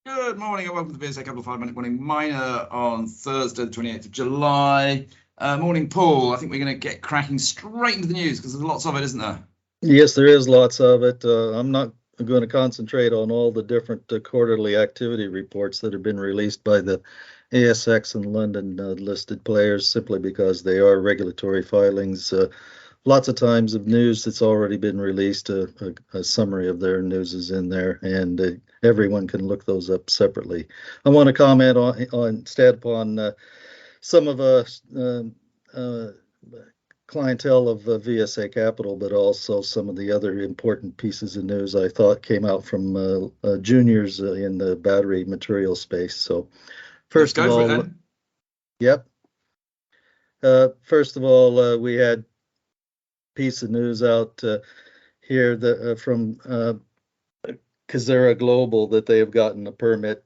Good morning and welcome to the VSA Couple of 5 Minute Morning Miner on Thursday, the 28th of July. Morning, Paul. I think we're going to get cracking straight into the news because there's lots of it, isn't there? Yes, there is lots of it. I'm not going to concentrate on all the different quarterly activity reports that have been released by the ASX and London listed players simply because they are regulatory filings. Lots of times of news that's already been released, a summary of their news is in there, and everyone can look those up separately. I want to comment on instead upon some of us clientele of VSA Capital, but also some of the other important pieces of news I thought came out from juniors in the battery material space. So, first of all, yep. First of all, we had piece of news out here that from Kazera Global that they have gotten a permit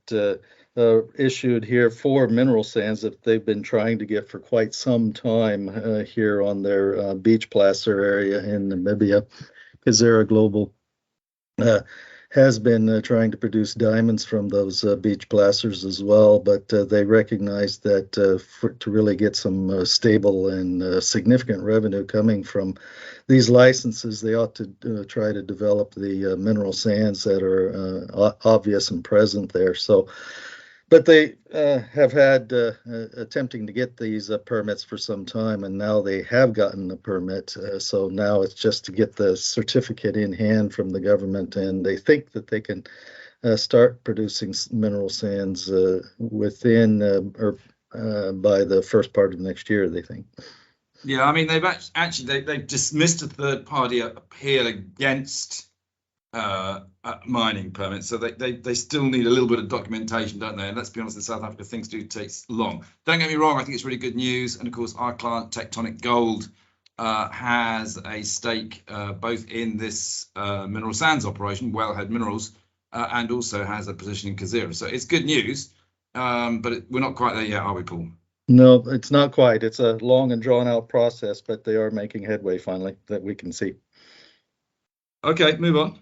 issued here for mineral sands that they've been trying to get for quite some time here on their beach placer area in Namibia. Kazera Global has been trying to produce diamonds from those beach placers as well, but they recognize that to really get some stable and significant revenue coming from these licenses, they ought to try to develop the mineral sands that are obvious and present there. So, but they have had attempting to get these permits for some time, and now they have gotten a permit. So now it's just to get the certificate in hand from the government, and they think that they can start producing mineral sands within or by the first part of next year, they think. Yeah, I mean, they've actually they've dismissed a third-party appeal against mining permits, so they still need a little bit of documentation, don't they? And let's be honest, in South Africa things do take long. Don't get me wrong, I think it's really good news, and of course our client Tectonic Gold has a stake both in this mineral sands operation, Wellhead Minerals, and also has a position in Kazera. So it's good news, but we're not quite there yet, are we, Paul? No, it's not quite. It's a long and drawn out process, but they are making headway finally that we can see. Okay, move on.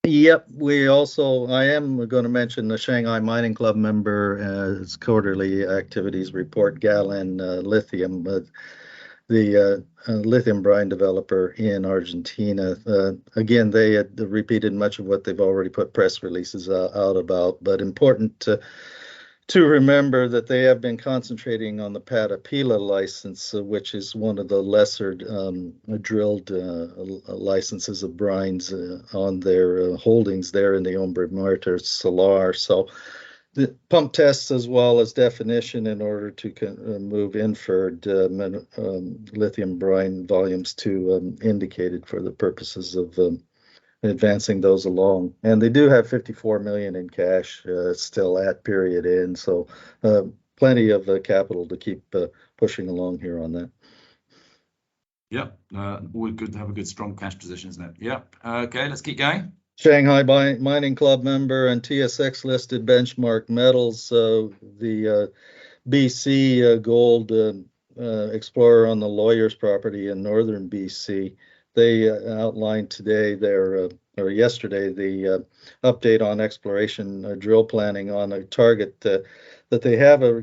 Yep, I am going to mention the Shanghai Mining Club member's quarterly activities report, Galen Lithium, the lithium brine developer in Argentina. Again, they had repeated much of what they've already put press releases out about, but important to remember that they have been concentrating on the Patapila license, which is one of the lesser drilled licenses of brines on their holdings there in the Hombre Muerto Salar. So the pump tests as well as definition in order to move inferred lithium brine volumes to indicated for the purposes of advancing those along. And they do have 54 million in cash still at period end, so plenty of capital to keep pushing along here on that. Yep, always good to have a good strong cash position, isn't it? Yep. Okay, let's keep going. Shanghai Mining Club member and TSX listed benchmark metals, the BC gold explorer on the Lawyers property in northern BC. They outlined today or yesterday the update on exploration drill planning on a target that they have a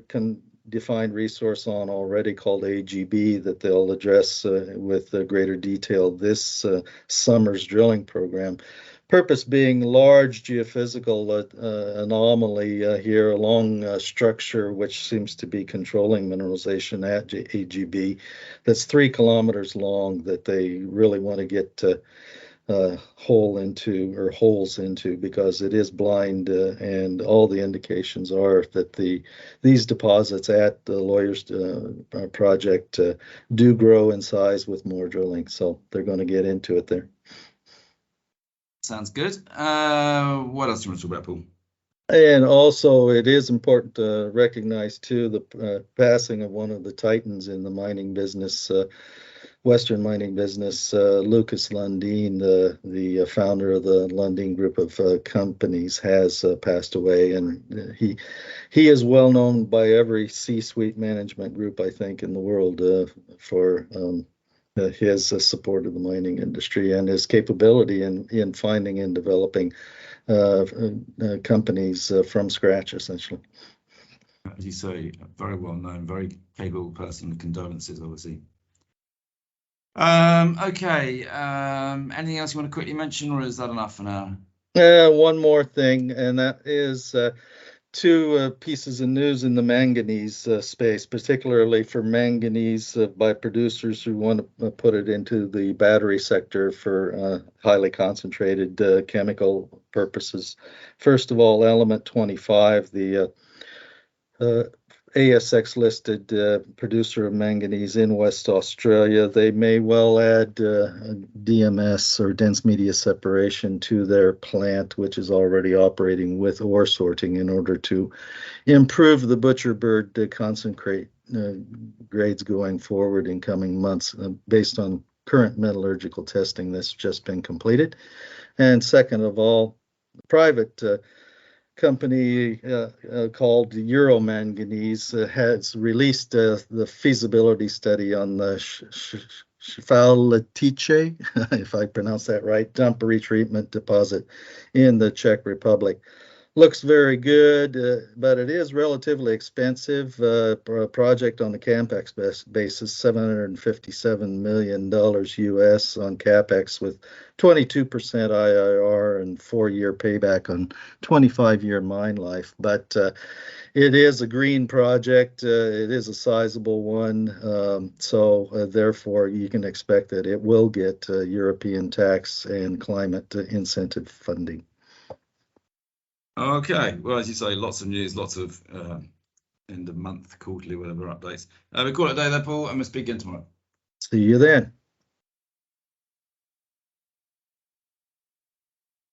defined resource on already called AGB that they'll address with greater detail this summer's drilling program. Purpose being large geophysical anomaly here along structure which seems to be controlling mineralization at AGB that's 3 kilometers long that they really want to get holes into because it is blind and all the indications are that these deposits at the Lawyers project do grow in size with more drilling, so they're going to get into it there. Sounds good. What else do you want to talk about, Paul? And also, it is important to recognize, too, the passing of one of the titans in the mining business, Western mining business, Lucas Lundin, the founder of the Lundin Group of companies, has passed away. And he is well known by every C-suite management group, I think, in the world for his support of the mining industry and his capability in finding and developing companies from scratch, essentially. As you say, very well known, very capable person. Condolences, obviously. Okay. Anything else you want to quickly mention, or is that enough for now? One more thing, and that is two pieces of news in the manganese space, particularly for manganese by producers who want to put it into the battery sector for highly concentrated chemical purposes. First of all, Element 25, the ASX listed producer of manganese in West Australia, they may well add DMS or dense media separation to their plant, which is already operating with ore sorting in order to improve the butcher bird concentrate grades going forward in coming months based on current metallurgical testing that's just been completed. And second of all, private company called Euromanganese has released the feasibility study on the Škvaletice, if I pronounce that right, dump retreatment deposit in the Czech Republic. Looks very good, but it is relatively expensive. For a project on the capex basis, $757 million US on capex with 22% IRR and 4-year payback on 25-year mine life. But it is a green project. It is a sizable one. So therefore, you can expect that it will get European tax and climate incentive funding. Okay, well, as you say, lots of news, lots of end of month, quarterly, whatever updates. We call it a day there, Paul, and we'll speak again tomorrow. See you then.